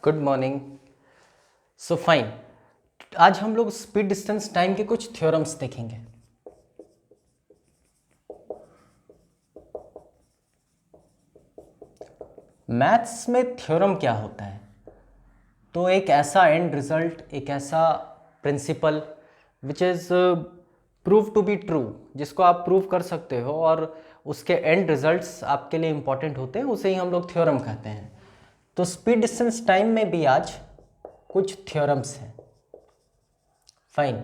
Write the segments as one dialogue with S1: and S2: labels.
S1: Good morning. So fine, आज हम लोग स्पीड डिस्टेंस टाइम के कुछ थ्योरम्स देखेंगे। मैथ्स में थ्योरम क्या होता है? तो एक ऐसा एंड रिजल्ट, एक ऐसा principle which is prove to be true, जिसको आप प्रूव कर सकते हो और उसके एंड रिजल्ट्स आपके लिए इंपॉर्टेंट होते हैं, उसे ही हम लोग थ्योरम कहते हैं। तो स्पीड डिस्टेंस टाइम में भी आज कुछ थ्योरम्स हैं। फाइन,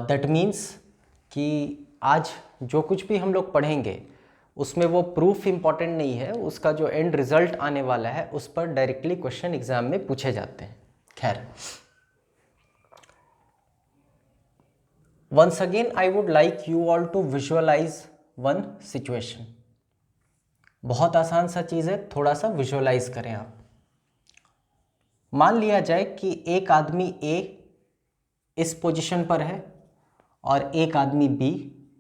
S1: दैट मीन्स कि आज जो कुछ भी हम लोग पढ़ेंगे उसमें वो प्रूफ इम्पॉर्टेंट नहीं है, उसका जो एंड रिजल्ट आने वाला है उस पर डायरेक्टली क्वेश्चन एग्जाम में पूछे जाते हैं। खैर, once again I would like you all to visualize one situation। बहुत आसान सा चीज़ है, थोड़ा सा विजुअलाइज करें आप। मान लिया जाए कि एक आदमी ए इस पोजीशन पर है और एक आदमी बी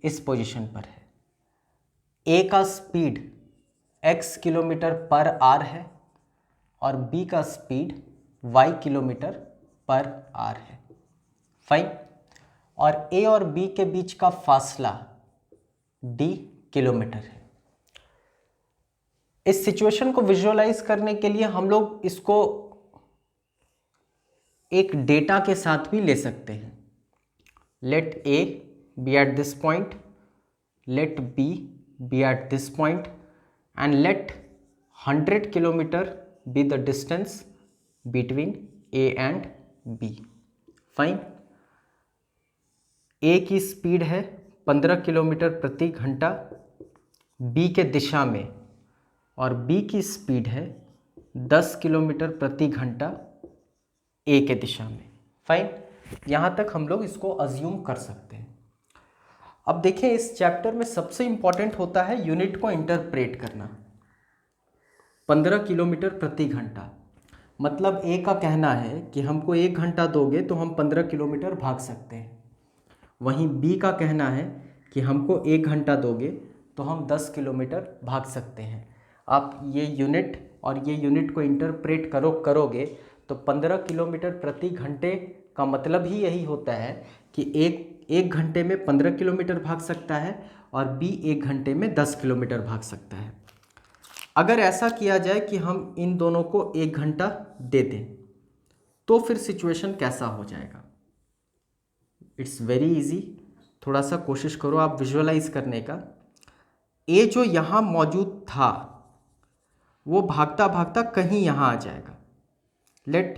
S1: इस पोजीशन पर है। ए का speed x kilometre per our है और बी का speed y kilometre per our है। फाइन, और ए और बी के बीच का फासला d किलोमीटर है। इस सिचुएशन को विजुअलाइज करने के लिए हम लोग इसको एक डेटा के साथ भी ले सकते हैं। Let A be at this point, let B be at this point and let 100 kilometre be the distance between A and B. Fine, A की स्पीड है 15 किलोमीटर प्रति घंटा बी के दिशा में और बी की स्पीड है 10 किलोमीटर प्रति घंटा ए के दिशा में। फाइन, यहाँ तक हम लोग इसको अज्यूम कर सकते हैं। अब देखें, इस चैप्टर में सबसे इंपॉर्टेंट होता है यूनिट को इंटरप्रेट करना। 15 किलोमीटर प्रति घंटा मतलब ए का कहना है कि हमको 1 घंटा दोगे तो हम 15 किलोमीटर भाग सकते हैं। वहीं बी का कहना है कि हमको 1 घंटा दोगे तो हम 10 किलोमीटर भाग सकते हैं। आप ये यूनिट और ये यूनिट को इंटरप्रेट करोगे तो 15 किलोमीटर प्रति घंटे का मतलब ही यही होता है कि एक घंटे में 15 किलोमीटर भाग सकता है और बी 1 घंटे में 10 किलोमीटर भाग सकता है। अगर ऐसा किया जाए कि हम इन दोनों को 1 घंटा दे दें तो फिर सिचुएशन कैसा हो जाएगा? इट्स वेरी इजी, थोड़ा सा कोशिश करो आप विजुअलाइज करने का। ए जो यहाँ मौजूद था वो भागता भागता कहीं यहाँ आ जाएगा। Let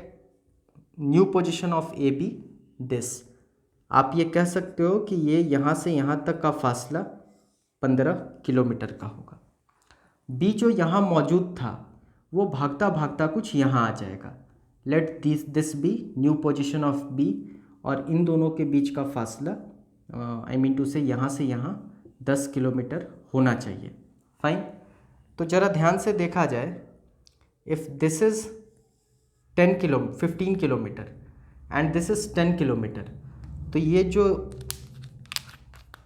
S1: new position of A B this. आप ये कह सकते हो कि ये यहाँ से यहाँ तक का फासला 15 किलोमीटर का होगा। बी जो यहाँ मौजूद था वो भागता भागता कुछ यहाँ आ जाएगा। Let this be new position of B और इन दोनों के बीच का फासला आई मीन टू से यहाँ 10 किलोमीटर होना चाहिए। फाइन, तो ज़रा ध्यान से देखा जाए, if this is 15 kilometre and this is 10 kilometre, तो ये जो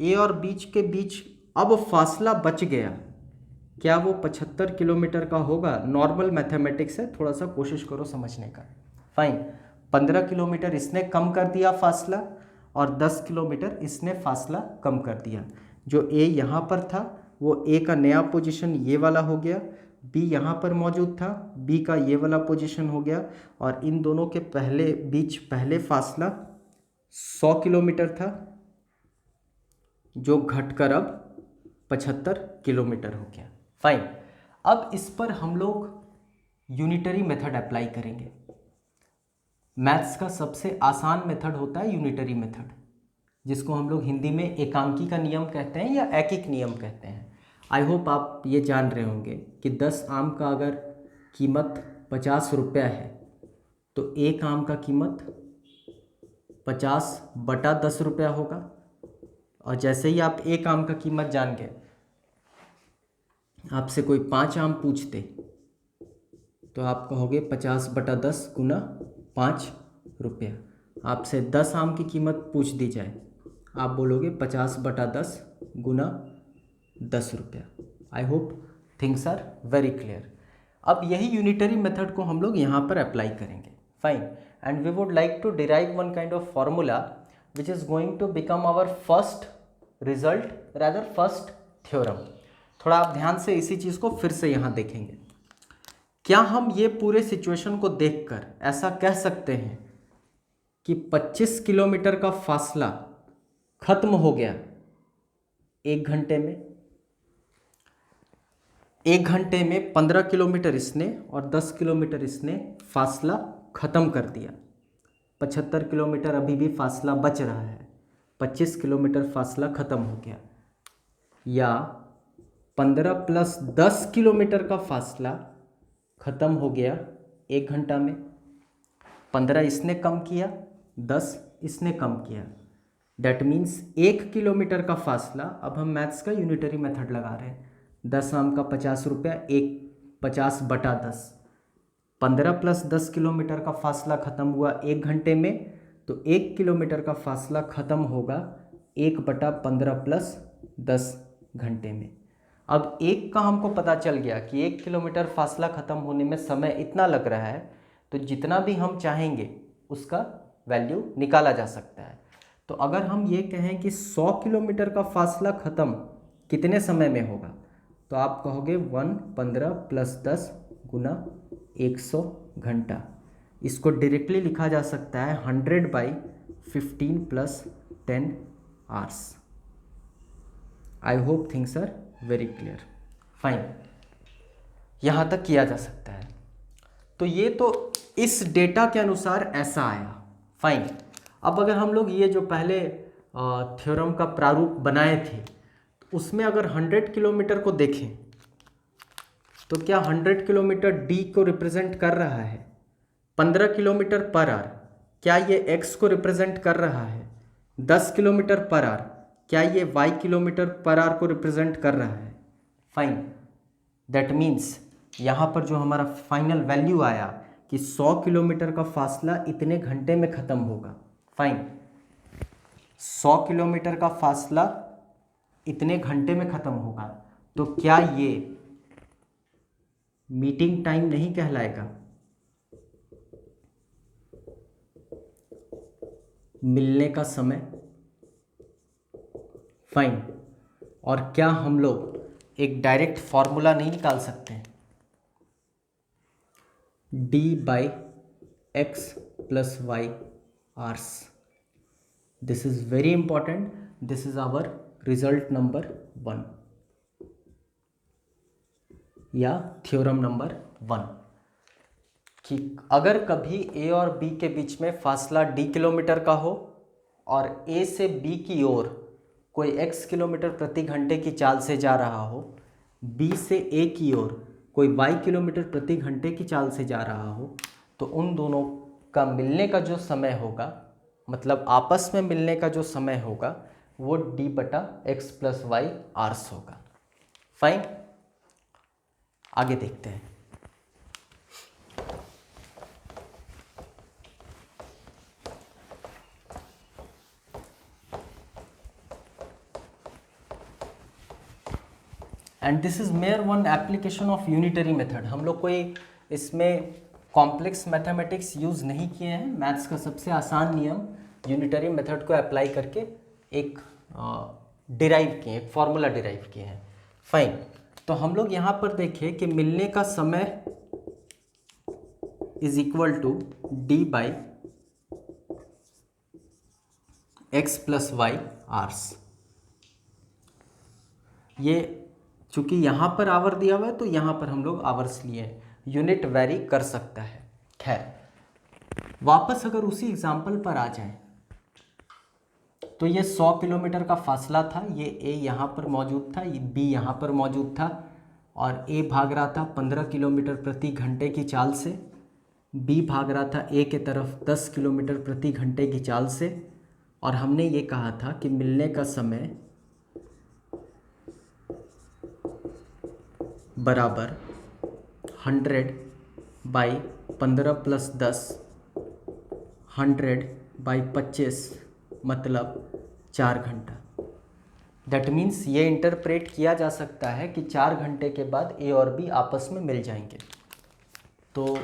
S1: ए और बीच के बीच अब फासला बच गया, क्या वो 75 किलोमीटर का होगा? नॉर्मल मैथमेटिक्स है, थोड़ा सा कोशिश करो समझने का। फाइन, 15 किलोमीटर इसने कम कर दिया फासला और 10 किलोमीटर इसने फासला कम कर दिया। जो ए यहाँ पर था वो ए का नया पोजीशन ये वाला हो गया, बी यहाँ पर मौजूद था, बी का ये वाला पोजीशन हो गया और इन दोनों के पहले फासला 100 किलोमीटर था जो घटकर अब 75 किलोमीटर हो गया। फाइन, अब इस पर हम लोग यूनिटरी मेथड अप्लाई करेंगे। मैथ्स का सबसे आसान मेथड होता है यूनिटरी मेथड, जिसको हम लोग हिंदी में एकांकी का नियम कहते हैं या एकिक नियम कहते हैं। आई होप आप ये जान रहे होंगे कि 10 आम का अगर कीमत 50 रुपया है तो एक आम का कीमत 50/10 रुपया होगा। और जैसे ही आप एक आम का कीमत जान गए, आपसे कोई 5 आम पूछते तो आप कहोगे 50/10 गुना 5 रुपया। आपसे 10 आम की कीमत पूछ दी जाए, आप बोलोगे 50/10 गुना 10 रुपया। I hope things are very clear. अब यही यूनिटरी मेथड को हम लोग यहाँ पर अप्लाई करेंगे. Fine. And we would like to derive one kind of formula which is going to become our first result, rather first theorem. थोड़ा आप ध्यान से इसी चीज़ को फिर से यहाँ देखेंगे. क्या हम ये पूरे सिचुएशन को देखकर ऐसा कह सकते हैं कि 25 किलोमीटर का फासला खत्म हो गया 1 घंटे में? 1 घंटे में 15 किलोमीटर इसने और 10 किलोमीटर इसने फासला ख़त्म कर दिया. 75 किलोमीटर अभी भी फासला बच रहा है. 25 किलोमीटर फासला ख़त्म हो गया. या 15 प्लस 10 किलोमीटर का फासला ख़त्म हो गया 1 घंटा में. 15 इसने कम किया, 10 इसने कम किया. डैट मीन्स 1 किलोमीटर का फासला, अब हम मैथ्स का यूनिटरी मेथड लगा रहे हैं. 10 आम का 50 रुपया, 50/10. 15 प्लस 10 किलोमीटर का फासला ख़त्म हुआ 1 घंटे में, तो 1 किलोमीटर का फासला ख़त्म होगा 1/15 प्लस 10 घंटे में. अब 1 का हमको पता चल गया कि 1 किलोमीटर फासला ख़त्म होने में समय इतना लग रहा है, तो जितना भी हम चाहेंगे उसका वैल्यू निकाला जा सकता है. तो अगर हम ये कहें कि 100 किलोमीटर का फासला ख़त्म कितने समय में होगा, तो आप कहोगे 115 प्लस 10 गुना 100 घंटा. इसको डायरेक्टली लिखा जा सकता है 100/15 plus 10 hours. I hope things are very clear. Fine. यहाँ तक किया जा सकता है. तो ये तो इस डेटा के अनुसार ऐसा आया. फाइन. अब अगर हम लोग ये जो पहले थ्योरम का प्रारूप बनाए थे, तो उसमें अगर 100 किलोमीटर को देखें तो क्या 100 किलोमीटर डी को रिप्रेजेंट कर रहा है? 15 किलोमीटर पर आवर क्या ये एक्स को रिप्रेजेंट कर रहा है? 10 किलोमीटर पर आवर क्या ये वाई किलोमीटर पर आवर को रिप्रेजेंट कर रहा है? फाइन. दैट मीन्स यहाँ पर जो हमारा फाइनल वैल्यू आया कि 100 किलोमीटर का फासला इतने घंटे में ख़त्म होगा. फाइन. 100 किलोमीटर का फासला इतने घंटे में ख़त्म होगा, तो क्या ये मीटिंग टाइम नहीं कहलाएगा? मिलने का समय. फाइन. और क्या हम लोग एक डायरेक्ट फॉर्मूला नहीं निकाल सकते हैं? d/x + y hours. This is very important. This is our result number 1 या थ्योरम नंबर 1 कि अगर कभी a और b के बीच में फासला d किलोमीटर का हो और a से b की ओर कोई x किलोमीटर प्रति घंटे की चाल से जा रहा हो, b से a की ओर कोई y किलोमीटर प्रति घंटे की चाल से जा रहा हो, तो उन दोनों का मिलने का जो समय होगा, मतलब आपस में मिलने का जो समय होगा, वो d/x + y आवर्स होगा. फाइन. आगे देखते हैं. And this is mayor one application of unitary method. हम लोग कोई इसमें कॉम्प्लेक्स मैथमेटिक्स यूज़ नहीं किए हैं. मैथ्स का सबसे आसान नियम यूनिटरी मेथड को अप्लाई करके एक डिराइव किए, एक फॉर्मूला डिराइव किए हैं. फाइन. तो हम लोग यहाँ पर देखें कि मिलने का समय is equal to d/x + y hours. ये चूँकि यहाँ पर आवर दिया हुआ है तो यहाँ पर हम लोग आवर्स लिए हैं. यूनिट वेरी कर सकता है. खैर, वापस अगर उसी एग्जाम्पल पर आ जाए तो ये 100 किलोमीटर का फासला था. ये A यहाँ पर मौजूद था, ये B यहाँ पर मौजूद था और A भाग रहा था 15 किलोमीटर प्रति घंटे की चाल से, B भाग रहा था A के तरफ 10 किलोमीटर प्रति घंटे की चाल से. और हमने ये कहा था कि मिलने का समय बराबर 100/15 + 10, 100/25 मतलब 4 घंटा. दैट मीन्स ये इंटरप्रेट किया जा सकता है कि 4 घंटे के बाद A और B आपस में मिल जाएंगे. तो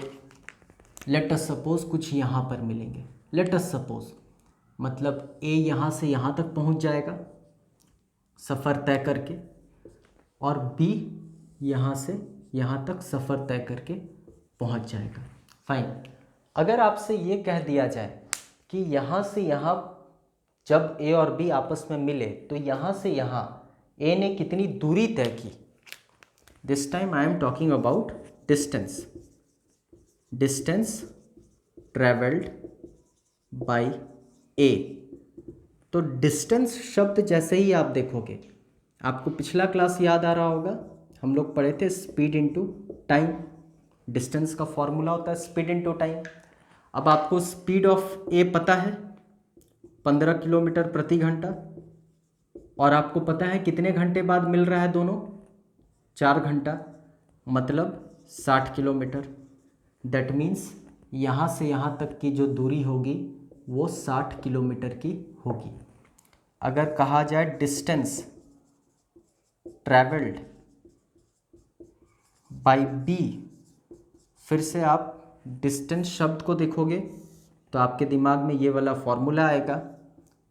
S1: लेट अस सपोज कुछ यहाँ पर मिलेंगे, लेट अस सपोज मतलब ए यहाँ से यहाँ तक पहुँच जाएगा सफ़र तय करके, और बी यहाँ से यहाँ तक सफ़र तय करके पहुँच जाएगा। फाइन। अगर आपसे ये कह दिया जाए कि यहाँ से यहाँ जब ए और बी आपस में मिले तो यहाँ से यहाँ ए ने कितनी दूरी तय की, this time I am talking about distance, distance travelled by A. तो डिस्टेंस शब्द जैसे ही आप देखोगे, आपको पिछला क्लास याद आ रहा होगा, हम लोग पढ़े थे स्पीड इनटू टाइम। डिस्टेंस का फॉर्मूला होता है स्पीड इनटू टाइम। अब आपको स्पीड ऑफ ए पता है 15 किलोमीटर प्रति घंटा, और आपको पता है कितने घंटे बाद मिल रहा है दोनों, 4 घंटा, मतलब 60 किलोमीटर। दैट मीन्स यहाँ से यहाँ तक की जो दूरी होगी वो 60 किलोमीटर की होगी। अगर कहा जाए डिस्टेंस ट्रैवल्ड बाय बी, फिर से आप डिस्टेंस शब्द को देखोगे तो आपके दिमाग में ये वाला फॉर्मूला आएगा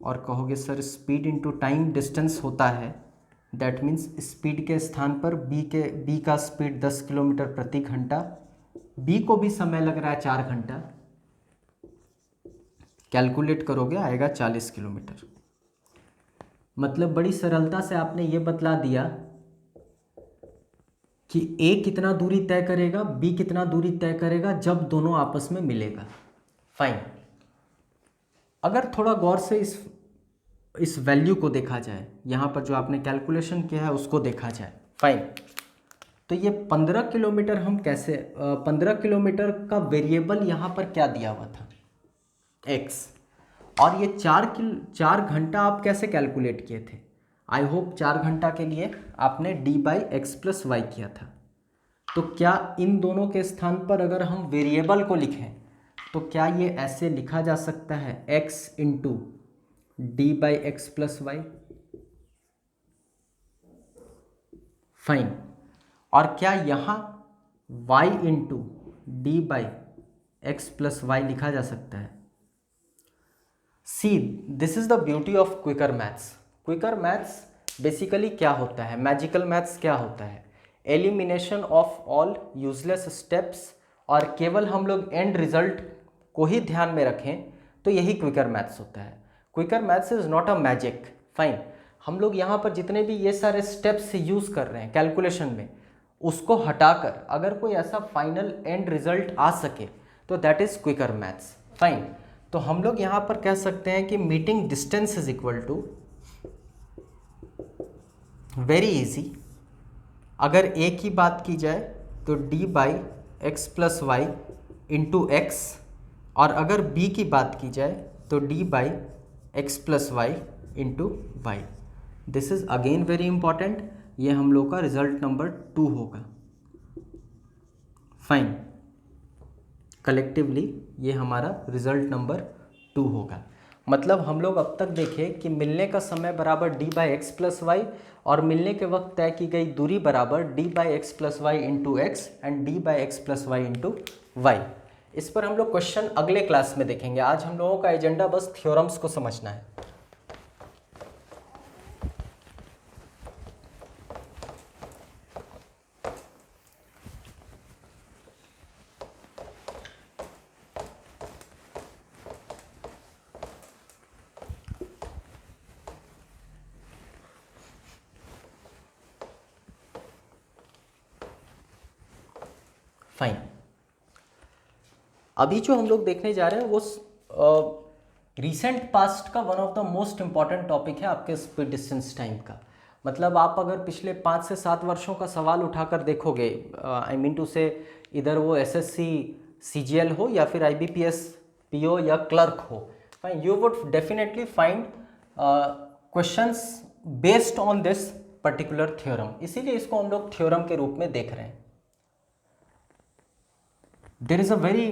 S1: और कहोगे sir speed into time distance होता है, दैट मीन्स स्पीड के स्थान पर बी का स्पीड 10 किलोमीटर प्रति घंटा, बी को भी समय लग रहा है 4 घंटा, कैलकुलेट करोगे आएगा 40 किलोमीटर। मतलब बड़ी सरलता से आपने ये बतला दिया कि ए कितना दूरी तय करेगा, बी कितना दूरी तय करेगा जब दोनों आपस में मिलेगा। फाइन। अगर थोड़ा गौर से इस वैल्यू को देखा जाए, यहाँ पर जो आपने कैलकुलेशन किया है उसको देखा जाए। फाइन। तो ये 15 किलोमीटर हम कैसे 15 किलोमीटर का वेरिएबल यहाँ पर क्या दिया हुआ था, x, और ये 4 घंटा आप कैसे कैलकुलेट किए थे। आई होप 4 घंटा के लिए आपने d/x+y किया था। तो क्या इन दोनों के स्थान पर अगर हम वेरिएबल को लिखें तो क्या ये ऐसे लिखा जा सकता है x इंटू d/x+y। फाइन। और क्या यहाँ y इंटू d/x+y लिखा जा सकता है। See this is the beauty of quicker maths. Quicker maths basically क्या होता है, मैजिकल मैथ्स क्या होता है, elimination of all useless steps, और केवल हम लोग एंड रिजल्ट को ही ध्यान में रखें तो यही क्विकर मैथ्स होता है। Quicker maths is not a magic. Fine. हम लोग यहाँ पर जितने भी ये सारे स्टेप्स यूज़ कर रहे हैं कैलकुलेशन में, उसको हटाकर अगर कोई ऐसा फाइनल एंड रिजल्ट आ सके तो that is quicker maths. Fine. तो हम लोग यहाँ पर कह सकते हैं कि meeting distance is equal to, very easy, अगर ए की बात की जाए तो d/x+y इंटू एक्स, और अगर बी की बात की जाए तो d/x+y into y. This is again very important, ये हम लोग का रिजल्ट नंबर 2 होगा। फाइन। कलेक्टिवली ये हमारा रिजल्ट नंबर 2 होगा। मतलब हम लोग अब तक देखें कि मिलने का समय बराबर d/x+y और मिलने के वक्त तय की गई दूरी बराबर d/x+y into x and d/x+y into y. इस पर हम लोग क्वेश्चन अगले क्लास में देखेंगे। आज हम लोगों का एजेंडा बस थ्योरम्स को समझना है। फाइन। अभी जो हम लोग देखने जा रहे हैं वो रीसेंट पास्ट का one of the most important topic है आपके स्पीड डिस्टेंस टाइम का। मतलब आप अगर पिछले 5 से 7 वर्षों का सवाल उठाकर देखोगे, आई मीन टू से इधर वो एसएससी सीजीएल हो या फिर आईबीपीएस पीओ या क्लर्क हो, fine, you would definitely find questions based on this particular theorem. इसीलिए इसको हम लोग थ्योरम के रूप में देख रहे हैं। There is a very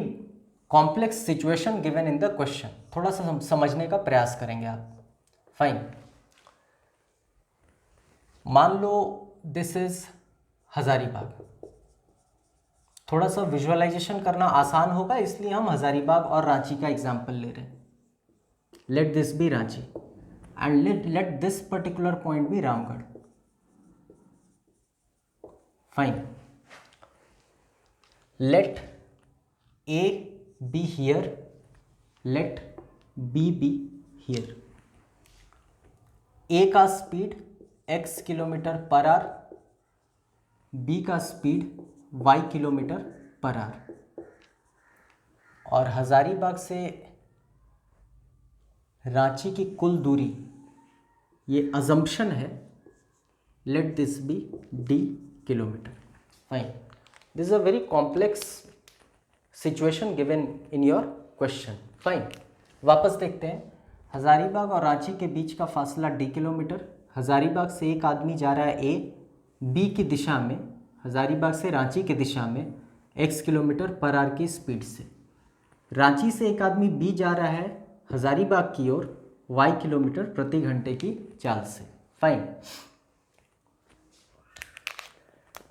S1: complex situation given in the question, थोड़ा सा हम समझने का प्रयास करेंगे आप। फाइन। मान लो दिस इज हजारीबाग, थोड़ा सा विजुअलाइजेशन करना आसान होगा, इसलिए हम हजारीबाग और रांची का एग्जाम्पल ले रहे हैं. Let this be Ranchi and let this particular point be Ramgarh. Fine. लेट A be here, let B be here. A का speed x kilometre per hour, B का speed y kilometre per hour. और हजारीबाग से रांची की कुल दूरी, ये अजम्पशन है, let this be d kilometre. Fine. This is a very complex situation given in your question. Fine. वापस देखते हैं. हजारीबाग और रांची के बीच का फासला d किलोमीटर. हजारीबाग से एक आदमी जा रहा है A B की दिशा में, हजारीबाग से रांची की दिशा में x किलोमीटर पर आवर की स्पीड से. रांची से एक आदमी B जा रहा है हजारीबाग की ओर y किलोमीटर प्रति घंटे की चाल से. फाइन.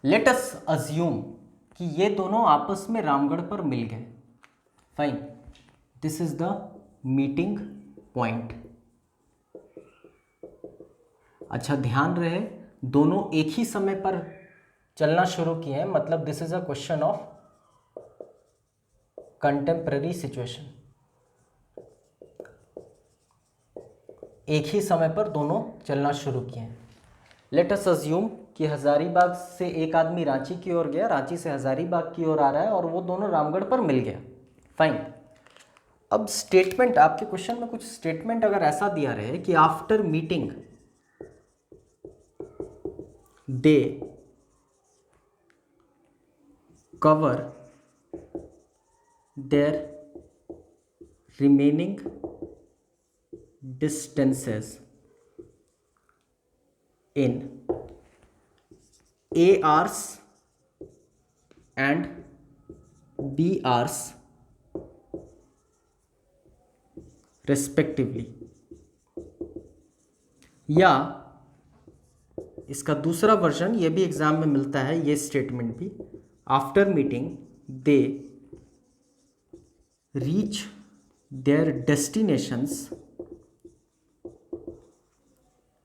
S1: लेट अस अज्यूम कि ये दोनों आपस में रामगढ़ पर मिल गए. Fine. This is the meeting point. अच्छा, ध्यान रहे दोनों एक ही समय पर चलना शुरू किए हैं, मतलब this is a question of contemporary situation. एक ही समय पर दोनों चलना शुरू किए हैं. लेट अस अज्यूम कि हजारीबाग से एक आदमी रांची की ओर गया, रांची से हजारीबाग की ओर आ रहा है और वो दोनों रामगढ़ पर मिल गया. फाइन. अब स्टेटमेंट, आपके क्वेश्चन में कुछ स्टेटमेंट अगर ऐसा दिया रहे कि after meeting they cover their remaining distances in A hours and B hours respectively. या इसका दूसरा वर्जन, ये भी एग्जाम में मिलता है, ये स्टेटमेंट भी, after meeting they reach their destinations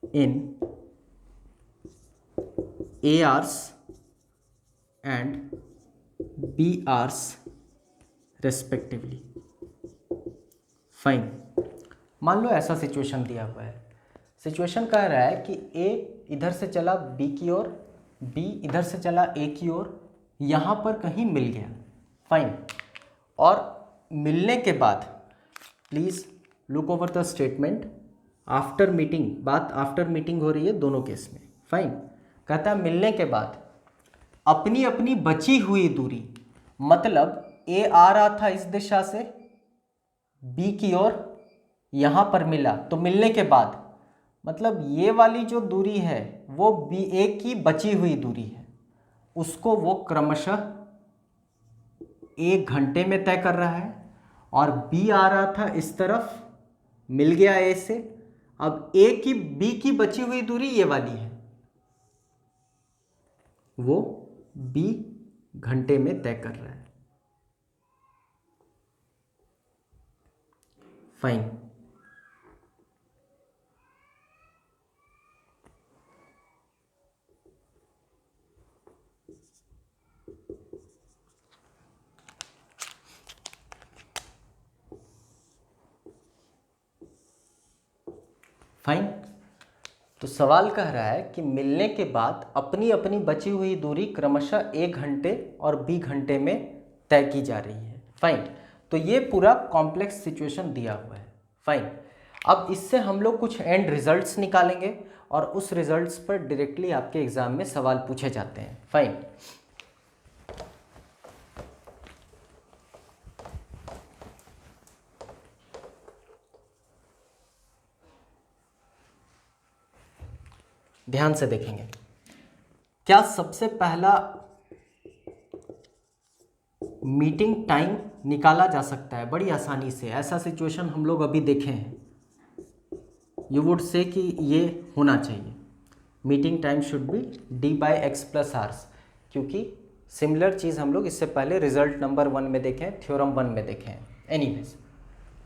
S1: in A hours and B hours respectively. फाइन. मान लो ऐसा सिचुएशन दिया हुआ है. सिचुएशन कह रहा है कि A इधर से चला B की ओर, B इधर से चला A की ओर, यहाँ पर कहीं मिल गया. फाइन. और मिलने के बाद please look over the statement. After meeting, बात आफ्टर मीटिंग हो रही है दोनों केस में. फाइन. कहता है मिलने के बाद अपनी अपनी बची हुई दूरी, मतलब A आ रहा था इस दिशा से B की ओर, यहाँ पर मिला, तो मिलने के बाद मतलब ये वाली जो दूरी है वो A की बची हुई दूरी है, उसको वो क्रमशः 1 घंटे में तय कर रहा है. और B आ रहा था इस तरफ, मिल गया A से, अब B की बची हुई दूरी ये वाली है, वो B घंटे में तय कर रहा है. फाइन. फाइन. तो सवाल कह रहा है कि मिलने के बाद अपनी अपनी बची हुई दूरी क्रमशः 1 घंटे और B घंटे में तय की जा रही है. फाइन. तो ये पूरा कॉम्प्लेक्स सिचुएशन दिया हुआ है. फाइन. अब इससे हम लोग कुछ एंड रिजल्ट्स निकालेंगे और उस रिजल्ट्स पर डायरेक्टली आपके एग्जाम में सवाल पूछे जाते हैं. फाइन. ध्यान से देखेंगे. क्या सबसे पहला मीटिंग टाइम निकाला जा सकता है बड़ी आसानी से? ऐसा सिचुएशन हम लोग अभी देखे हैं. यू वुड से कि ये होना चाहिए meeting time should be D/x + hours, क्योंकि सिमिलर चीज़ हम लोग इससे पहले रिजल्ट नंबर 1 में देखें, थ्योरम 1 में देखें हैं। एनीवेज,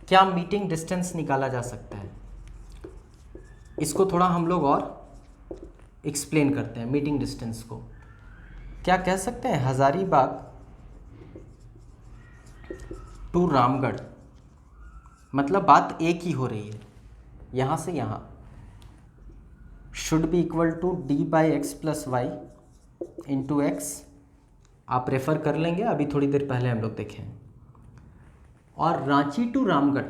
S1: क्या मीटिंग डिस्टेंस निकाला जा सकता है? इसको थोड़ा हम लोग और एक्सप्लेन करते हैं। मीटिंग डिस्टेंस को क्या कह सकते हैं? हज़ारीबाग टू रामगढ़, मतलब बात एक ही हो रही है, यहाँ से यहाँ, should be equal to d/x+y into x. आप रेफ़र कर लेंगे, अभी थोड़ी देर पहले हम लोग देखें। और Ranchi to Ramgarh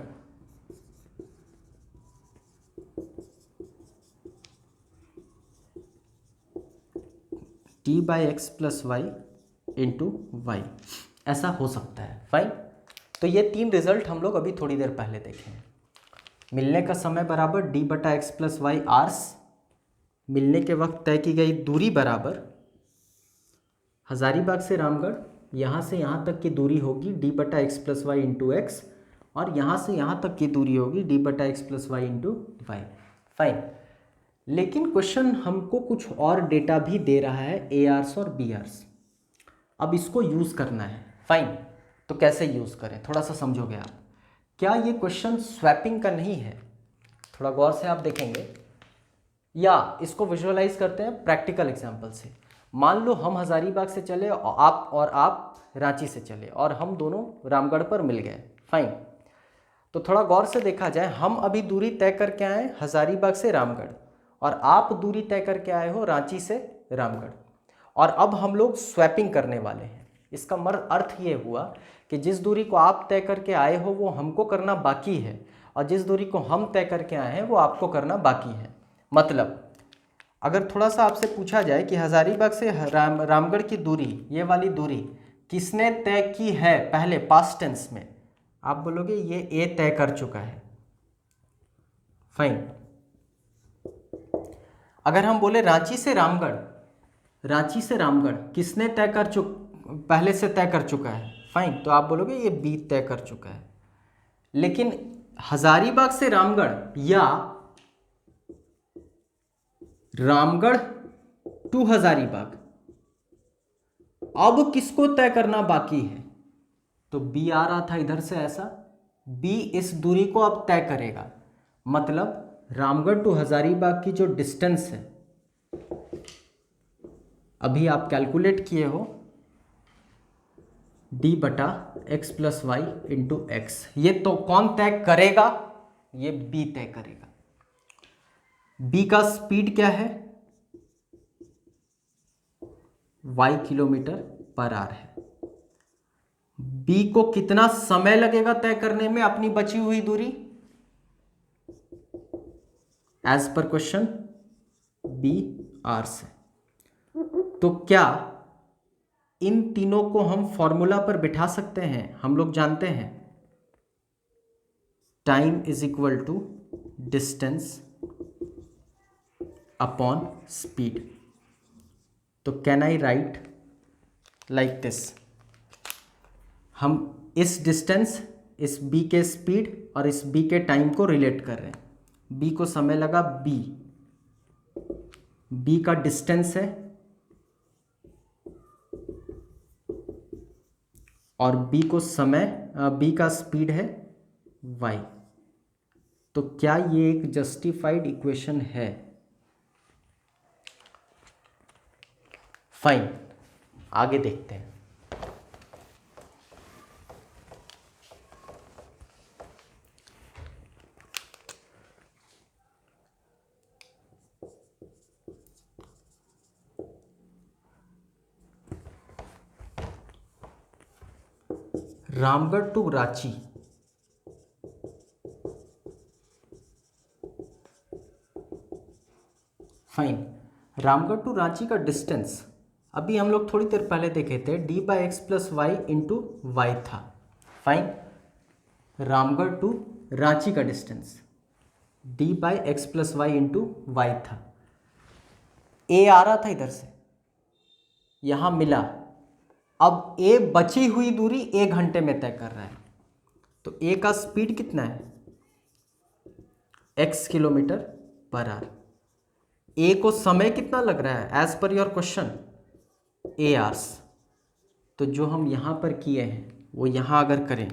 S1: d/x+y into y, ऐसा हो सकता है। फाइन, तो ये 3 रिजल्ट हम लोग अभी थोड़ी देर पहले देखे हैं। मिलने का समय बराबर d/x+y आर्स, मिलने के वक्त तय की गई दूरी बराबर हज़ारीबाग से रामगढ़, यहाँ से यहाँ तक की दूरी होगी d/x+y इंटू एक्स, और यहाँ से यहाँ तक की दूरी होगी d/x+y इंटू वाई। फाइन, लेकिन क्वेश्चन हमको कुछ और डेटा भी दे रहा है, ए आर्स और बी आर्स। अब इसको यूज़ करना है। फाइन, तो कैसे यूज़ करें, थोड़ा सा समझोगे आप। क्या ये क्वेश्चन स्वैपिंग का नहीं है? थोड़ा गौर से आप देखेंगे, या इसको विजुअलाइज करते हैं प्रैक्टिकल एग्जांपल से। मान लो हम हज़ारीबाग से चले और आप रांची से चले, और हम दोनों रामगढ़ पर मिल गए। फाइन, तो थोड़ा गौर से देखा जाए, हम अभी दूरी तय करके आए हज़ारीबाग से रामगढ़, और आप दूरी तय करके आए हो रांची से रामगढ़, और अब हम लोग स्वैपिंग करने वाले हैं। इसका अर्थ ये हुआ कि जिस दूरी को आप तय करके आए हो वो हमको करना बाकी है, और जिस दूरी को हम तय करके आए हैं वो आपको करना बाकी है। मतलब अगर थोड़ा सा आपसे पूछा जाए कि हज़ारीबाग से रामगढ़ की दूरी, ये वाली दूरी किसने तय की है पहले पास्ट टेंस में, आप बोलोगे ये ए तय कर चुका है। फाइन, अगर हम बोले रांची से रामगढ़, रांची से रामगढ़ किसने पहले से तय कर चुका है, फाइन, तो आप बोलोगे ये बी तय कर चुका है। लेकिन हज़ारीबाग से रामगढ़ या रामगढ़ टू हज़ारीबाग, अब किसको तय करना बाकी है? तो बी आ रहा था इधर से ऐसा, बी इस दूरी को अब तय करेगा। मतलब रामगढ़ टू हज़ारीबाग की जो डिस्टेंस है, अभी आप कैलकुलेट किए हो d/x+y इंटू एक्स, ये तो कौन तय करेगा? ये बी तय करेगा। बी का स्पीड क्या है? y km/h है। बी को कितना समय लगेगा तय करने में अपनी बची हुई दूरी? As per question B hours है। तो क्या इन तीनों को हम फॉर्मूला पर बिठा सकते हैं? हम लोग जानते हैं time is equal to distance upon speed. तो can I write like this? हम इस डिस्टेंस, इस बी के स्पीड और इस बी के टाइम को रिलेट कर रहे हैं। बी को समय लगा बी का डिस्टेंस है और बी को समय, बी का स्पीड है y। तो क्या ये एक जस्टिफाइड इक्वेशन है? फाइन, आगे देखते हैं। Ramgarh to Ranchi, fine, Ramgarh to Ranchi का डिस्टेंस अभी हम लोग थोड़ी देर पहले देखे थे d/x+y इंटू वाई था। फाइन, रामगढ़ टू रांची का डिस्टेंस d/x+y इंटू वाई था। ए आ रहा था इधर से, यहां मिला। अब ए बची हुई दूरी 1 घंटे में तय कर रहा है, तो ए का स्पीड कितना है? x km/h। ए को समय कितना लग रहा है as per your question? A hours. तो जो हम यहाँ पर किए हैं वो यहाँ अगर करें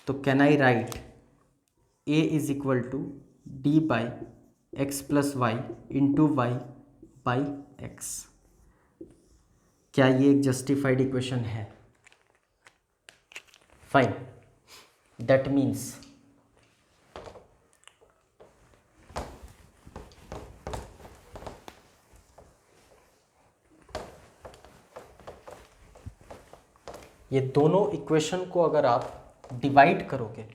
S1: तो can I write a is equal to d by x plus y into y by x. क्या ये एक जस्टिफाइड इक्वेशन है? फाइन, दैट मीन्स ये दोनों इक्वेशन को अगर आप डिवाइड करोगे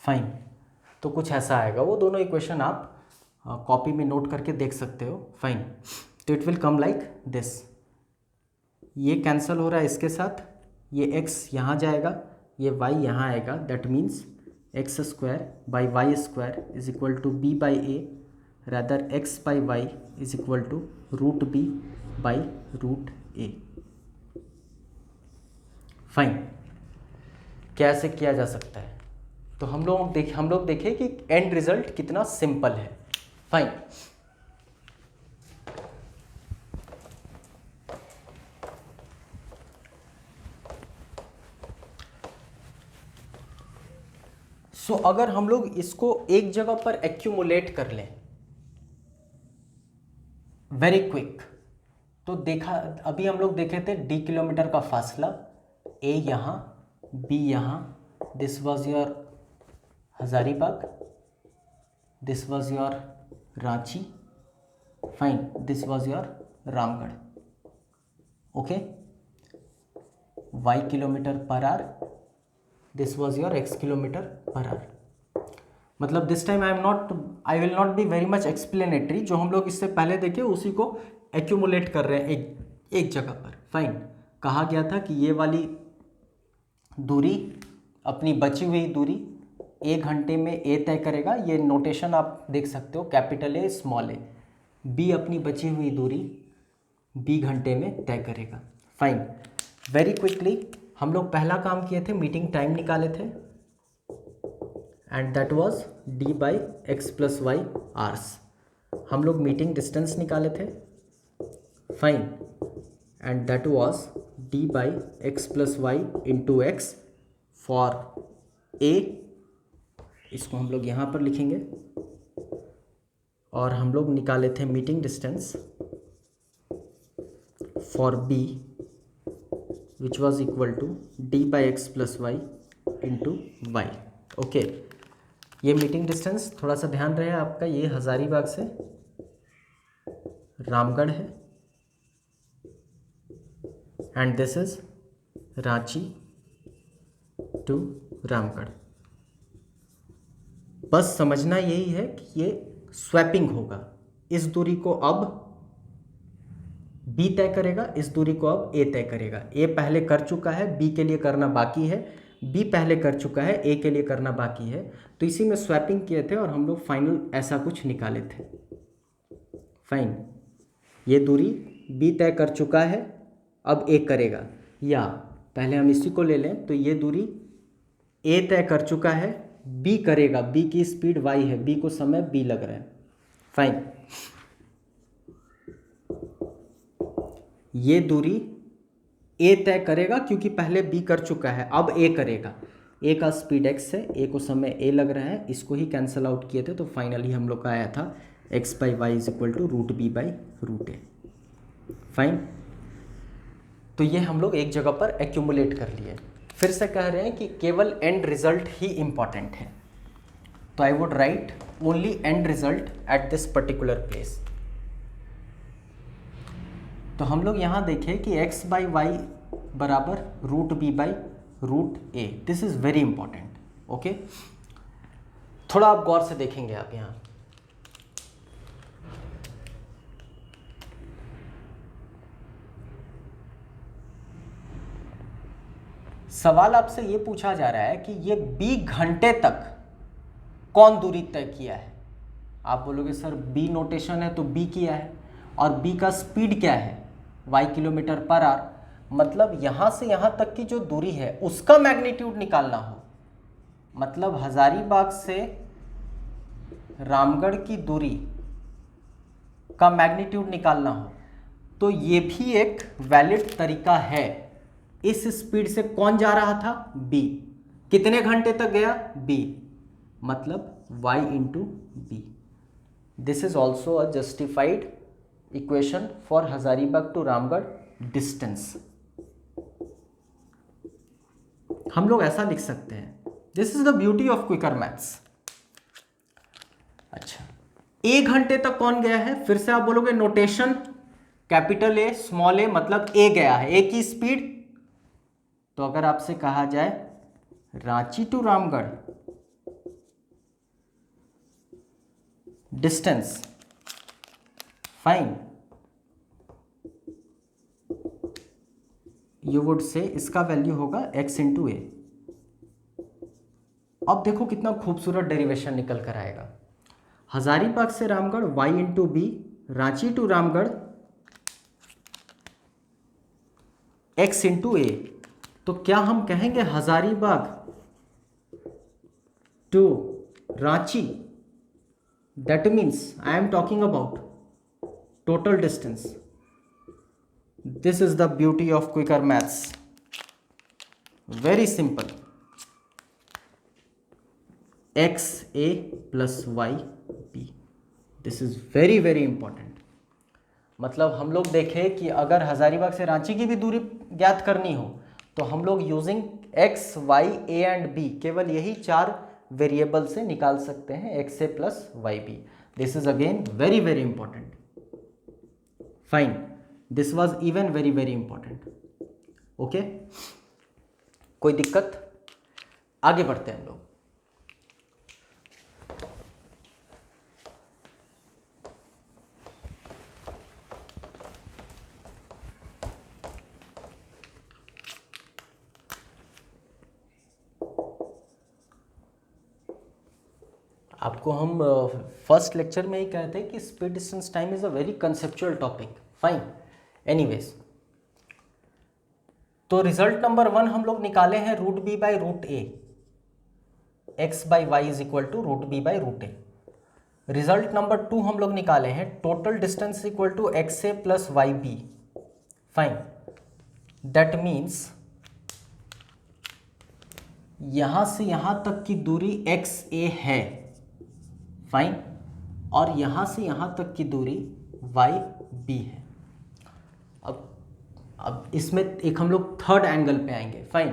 S1: फाइन, तो कुछ ऐसा आएगा। वो दोनों इक्वेशन आप कॉपी में नोट करके देख सकते हो। फाइन, तो it will come like this. ये कैंसिल हो रहा है इसके साथ, ये x यहाँ जाएगा, ये y यहाँ आएगा। That means x square by Y square is equal to b by a, rather x by Y is equal to root b by root a. Fine, कैसे किया जा सकता है? तो हम लोग देखें कि एंड रिजल्ट कितना सिंपल है। फाइन, सो अगर हम लोग इसको एक जगह पर एक्यूमुलेट कर लें वेरी क्विक, तो देखा अभी हम लोग देखे थे d किलोमीटर का फासला, a यहाँ, b यहाँ, this was your Hazaribagh, this was your Ranchi, fine, this was your Ramgarh. Okay, y kilometre per hour, this was your x kilometre per hour. मतलब this time I will not be very much explanatory. जो हम लोग इससे पहले देखे उसी को accumulate कर रहे हैं एक जगह पर। फाइन, कहा गया था कि ये वाली दूरी, अपनी बची हुई दूरी 1 घंटे में a तय करेगा। ये नोटेशन आप देख सकते हो, capital A small a। b अपनी बची हुई दूरी b घंटे में तय करेगा। फाइन, वेरी क्विकली हम लोग पहला काम किए थे, मीटिंग टाइम निकाले थे, and that was d by x plus y hours. हम लोग मीटिंग डिस्टेंस निकाले थे। Fine, and that was d by x plus y into x for a। इसको हम लोग यहाँ पर लिखेंगे। और हम लोग निकाले थे meeting distance for b which was equal to d by x plus y into y. Okay, ये मीटिंग डिस्टेंस थोड़ा सा ध्यान रहे आपका, ये हजारीबाग से रामगढ़ है, and this is Ranchi to Ramgarh. बस समझना यही है कि ये स्वैपिंग होगा। इस दूरी को अब b तय करेगा, इस दूरी को अब a तय करेगा। a पहले कर चुका है, b के लिए करना बाकी है, b पहले कर चुका है, a के लिए करना बाकी है। तो इसी में स्वैपिंग किए थे और हम लोग फाइनल ऐसा कुछ निकाले थे। फाइन, ये दूरी b तय कर चुका है, अब a करेगा, या पहले हम इसी को ले लें तो ये दूरी a तय कर चुका है, b करेगा, b की स्पीड y है, b को समय b लग रहा है। फाइन, ये दूरी a तय करेगा क्योंकि पहले b कर चुका है, अब a करेगा। a का स्पीड x है, a को समय a लग रहा है, इसको ही कैंसिल आउट किए थे तो फाइनली हम लोग का आया था x by Y is equal to root b by root a. Fine, तो ये हम लोग एक जगह पर एक्यूमुलेट कर लिए। फिर से कह रहे हैं कि केवल एंड रिजल्ट ही इंपॉर्टेंट है, तो I would write only end result at this particular place. तो हम लोग यहाँ देखें कि x बाई वाई बराबर root b by root a. This is very important. Okay, थोड़ा आप गौर से देखेंगे आप यहाँ, सवाल आपसे ये पूछा जा रहा है कि ये b घंटे तक कौन दूरी तय किया है। आप बोलोगे सर b नोटेशन है तो b किया है, और b का स्पीड क्या है y किलोमीटर पर आवर, मतलब यहाँ से यहाँ तक की जो दूरी है उसका मैग्नीट्यूड निकालना हो, मतलब हजारीबाग से रामगढ़ की दूरी का मैग्नीट्यूड निकालना हो, तो ये भी एक वैलिड तरीका है। इस स्पीड से कौन जा रहा था b, कितने घंटे तक गया b, मतलब y into b. This is also a justified equation for Hazaribagh to Ramgarh distance. हम लोग ऐसा लिख सकते हैं, this is the beauty of quicker maths. अच्छा, 1 घंटे तक कौन गया है, फिर से आप बोलोगे नोटेशन कैपिटल ए स्मॉल ए, मतलब ए गया है, ए की स्पीड। तो अगर आपसे कहा जाए Ranchi to Ramgarh distance find, you would say इसका वैल्यू होगा x इंटू ए। अब देखो कितना खूबसूरत डेरिवेशन निकल कर आएगा। हजारीबाग से Ramgarh y into B, Ranchi to Ramgarh x into A. तो क्या हम कहेंगे Hazaribagh to Ranchi, that means I am talking about total distance. This is the beauty of quicker maths. Very simple. X A plus Y B. This is very very important. मतलब हम लोग देखें कि अगर हजारीबाग से रांची की भी दूरी ज्ञात करनी हो तो हम लोग using X, Y, A and B, केवल यही 4 वेरिएबल से निकाल सकते हैं X A plus Y B. This is again very very important. Fine. This was even very very important. Okay, कोई दिक्कत? आगे बढ़ते हैं हम लोग। आपको हम फर्स्ट लेक्चर में ही कहते हैं कि speed distance time is a very conceptual topic. Fine, anyways, तो रिजल्ट नंबर 1 हम लोग निकाले हैं root b by root a, x by Y is equal to root b by root a. Result number 2 हम लोग निकाले हैं total distance equal to x A plus Y b. Fine, that means यहां से यहां तक की दूरी एक्स ए है, फाइन, और यहां से यहां तक की दूरी वाई बी है। अब इसमें एक हम लोग थर्ड एंगल पे आएंगे। फाइन,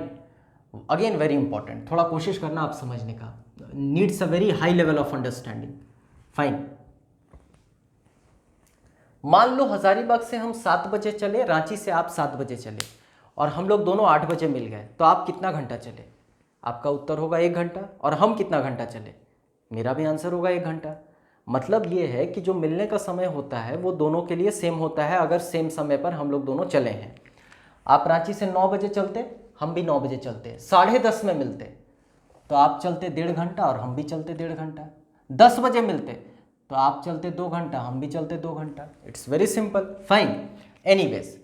S1: अगेन वेरी इंपॉर्टेंट, थोड़ा कोशिश करना आप समझने का, needs a very high level of understanding. Fine, मान लो हजारीबाग से हम 7 बजे चले, रांची से आप 7 बजे चले, और हम लोग दोनों 8 बजे मिल गए, तो आप कितना घंटा चले? आपका उत्तर होगा 1 घंटा। और हम कितना घंटा चले? मेरा भी आंसर होगा 1 घंटा। मतलब ये है कि जो मिलने का समय होता है वो दोनों के लिए सेम होता है, अगर सेम समय पर हम लोग दोनों चले हैं। आप रांची से 9 बजे चलते, हम भी 9 बजे चलते, 10:30 में मिलते, तो आप चलते 1.5 घंटा और हम भी चलते 1.5 घंटा। 10 बजे मिलते तो आप चलते 2 घंटा, हम भी चलते 2 घंटा। It's very simple. Fine, anyways,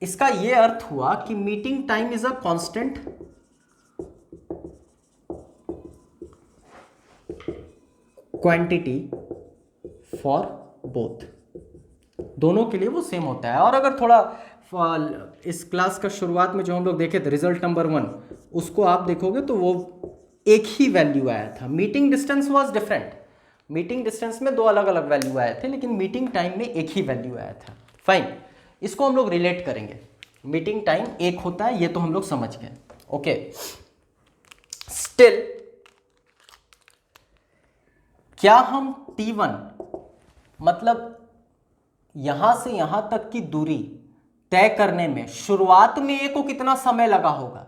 S1: इसका ये अर्थ हुआ कि meeting time is a constant quantity for both, दोनों के लिए वो सेम होता है। और अगर थोड़ा इस क्लास का शुरुआत में जो हम लोग देखे थे रिजल्ट नंबर 1, उसको आप देखोगे तो वो एक ही वैल्यू आया था। Meeting distance was different, meeting distance में 2 अलग अलग वैल्यू आए थे, लेकिन मीटिंग टाइम में एक ही वैल्यू आया था। फाइन, इसको हम लोग रिलेट करेंगे। मीटिंग टाइम एक होता है, ये तो हम लोग समझ गए। ओके, स्टिल क्या हम T1, मतलब यहां से यहां तक की दूरी तय करने में शुरुआत में ए को कितना समय लगा होगा,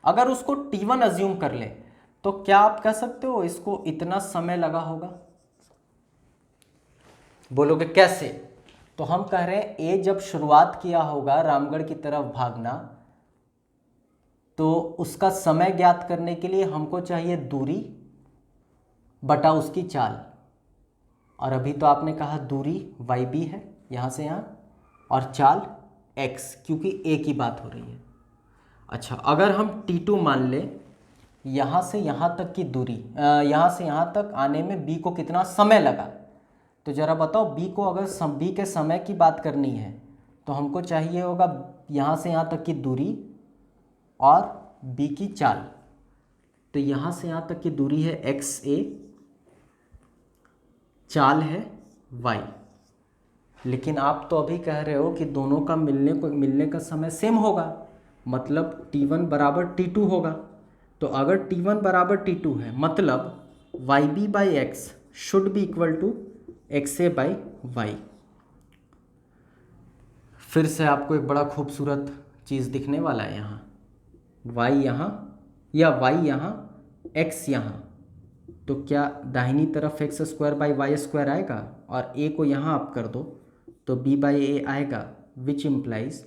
S1: अगर उसको T1 अज्यूम कर ले, तो क्या आप कह सकते हो इसको इतना समय लगा होगा? बोलोगे कैसे? तो हम कह रहे हैं ए जब शुरुआत किया होगा रामगढ़ की तरफ भागना, तो उसका समय ज्ञात करने के लिए हमको चाहिए दूरी बटा उसकी चाल, और अभी तो आपने कहा दूरी YB है यहाँ से यहाँ, और चाल x, क्योंकि a की बात हो रही है। अच्छा, अगर हम T2 मान लें, यहाँ से यहाँ तक की दूरी, यहाँ से यहाँ तक आने में b को कितना समय लगा, तो ज़रा बताओ b को, अगर b के समय की बात करनी है तो हमको चाहिए होगा यहाँ से यहाँ तक की दूरी और b की चाल। तो यहाँ से यहाँ तक की दूरी है xa, चाल है y। लेकिन आप तो अभी कह रहे हो कि दोनों का मिलने का समय सेम होगा, मतलब T1 बराबर T2 होगा। तो अगर T1 बराबर T2 है, मतलब YB by x should be equal to XA by y. फिर से आपको एक बड़ा खूबसूरत चीज़ दिखने वाला है, यहाँ y यहाँ या y यहाँ x यहाँ, तो क्या दाहिनी तरफ x square by Y square आएगा, और a को यहाँ आप कर दो तो b बाई ए आएगा, which implies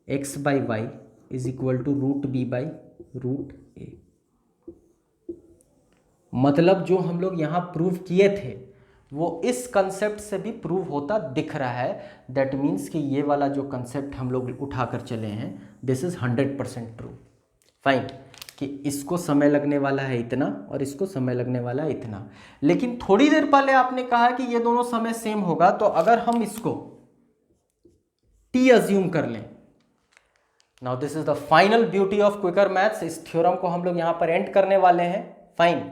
S1: x by Y is equal to root b by root a। मतलब जो हम लोग यहाँ प्रूव किए थे वो इस कंसेप्ट से भी प्रूव होता दिख रहा है। दैट मीन्स कि ये वाला जो कंसेप्ट हम लोग उठाकर चले हैं, दिस इज 100% ट्रू। फाइन, कि इसको समय लगने वाला है इतना और इसको समय लगने वाला है इतना। लेकिन थोड़ी देर पहले आपने कहा कि ये दोनों समय सेम होगा, तो अगर हम इसको t अज्यूम कर लें, now this is the final beauty of quicker maths. इस थ्योरम को हम लोग यहाँ पर एंड करने वाले हैं। फाइन,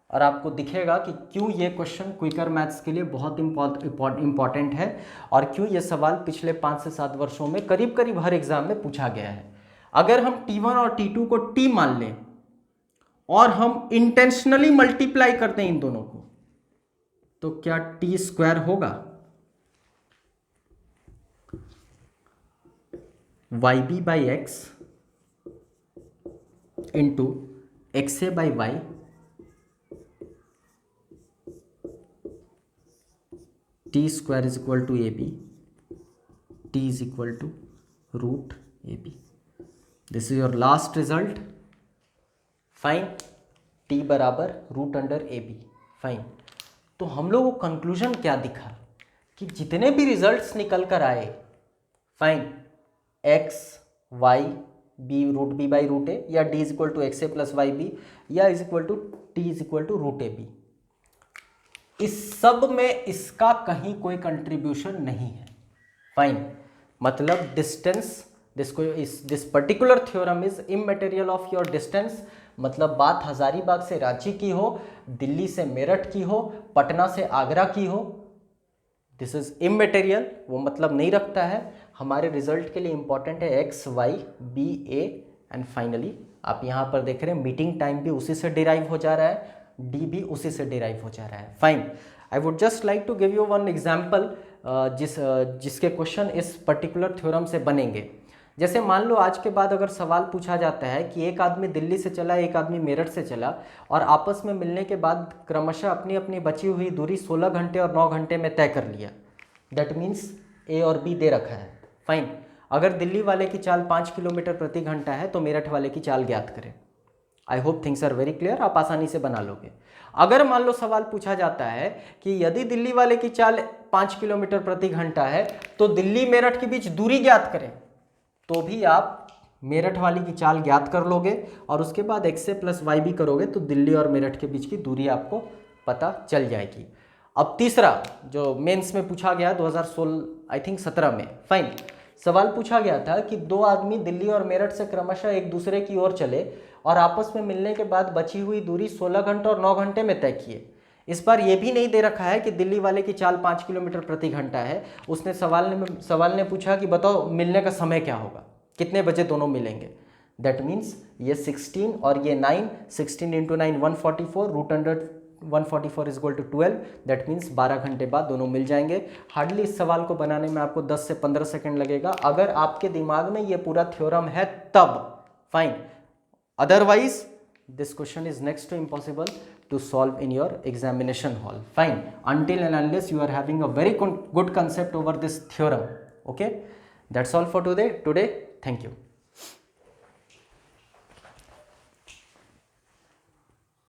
S1: और आपको दिखेगा कि क्यों ये क्वेश्चन क्विकर मैथ्स के लिए बहुत इंपॉर्टेंट है और क्यों ये सवाल पिछले 5 से 7 वर्षों में करीब करीब हर एग्जाम में पूछा गया है। अगर हम T1 और T2 को T मान लें और हम इंटेंशनली मल्टीप्लाई करते हैं इन दोनों को, तो क्या T स्क्वायर होगा YB by X into XA by Y T square is equal to AB, T is equal to root AB। This is your last result. Fine, T बराबर रूट अंडर AB। फाइन, तो हम लोगों को conclusion क्या दिखा कि जितने भी रिजल्ट्स निकल कर आए, fine, x y b root b by root a, या d is equal to x A plus Y B, या is equal to t is equal to root A B, इस सब में इसका कहीं कोई कंट्रीब्यूशन नहीं है। फाइन, मतलब distance, this particular theorem is इमैटेरियल of your distance. मतलब बात हजारीबाग से रांची की हो, दिल्ली से मेरठ की हो, पटना से आगरा की हो, दिस इज इमैटेरियल, वो मतलब नहीं रखता है। हमारे रिजल्ट के लिए इंपॉर्टेंट है X Y B A, and finally आप यहाँ पर देख रहे हैं मीटिंग टाइम भी उसी से डिराइव हो जा रहा है, डी भी उसी से डिराइव हो जा रहा है। Fine, I would just like to give you one example जिसके क्वेश्चन इस पर्टिकुलर थ्योरम से बनेंगे। जैसे मान लो आज के बाद अगर सवाल पूछा जाता है कि एक आदमी दिल्ली से चला, एक आदमी मेरठ से चला, और आपस में मिलने के बाद क्रमशः अपनी अपनी बची हुई दूरी 16 घंटे और 9 घंटे में तय कर लिया। दैट मीन्स ए और बी दे रखा है। फाइन, अगर दिल्ली वाले की चाल 5 किलोमीटर प्रति घंटा है तो मेरठ वाले की चाल ज्ञात करें। I hope things are very clear, आप आसानी से बना लोगे। अगर मान लो सवाल पूछा जाता है कि यदि दिल्ली वाले की चाल 5 किलोमीटर प्रति घंटा है तो दिल्ली मेरठ के बीच दूरी ज्ञात करें, तो भी आप मेरठ वाली की चाल ज्ञात कर लोगे और उसके बाद एक्स ए प्लस वाई बी करोगे तो दिल्ली और मेरठ के बीच की दूरी आपको पता चल जाएगी। अब तीसरा जो मेंस में पूछा गया 2016 आई थिंक 17 में, फाइन, सवाल पूछा गया था कि दो आदमी दिल्ली और मेरठ से क्रमशः एक दूसरे की ओर चले और आपस में मिलने के बाद बची हुई दूरी 16 घंटे और 9 घंटे में तय किए। इस बार ये भी नहीं दे रखा है कि दिल्ली वाले की चाल 5 किलोमीटर प्रति घंटा है। उसने सवाल ने पूछा कि बताओ मिलने का समय क्या होगा, कितने बजे दोनों मिलेंगे। दैट मीन्स ये 16 और ये 9, 16 into 9 144, root under 144 is equal to 12। That means 12 घंटे बाद दोनों मिल जाएंगे। हार्डली इस सवाल को बनाने में आपको 10 से 15 सेकेंड लगेगा अगर आपके दिमाग में ये पूरा थ्योरम है तब। Fine, otherwise this question is next to impossible to solve in your examination hall. Fine, until and unless you are having a very good concept over this theorem. Okay, that's all for today. Thank you.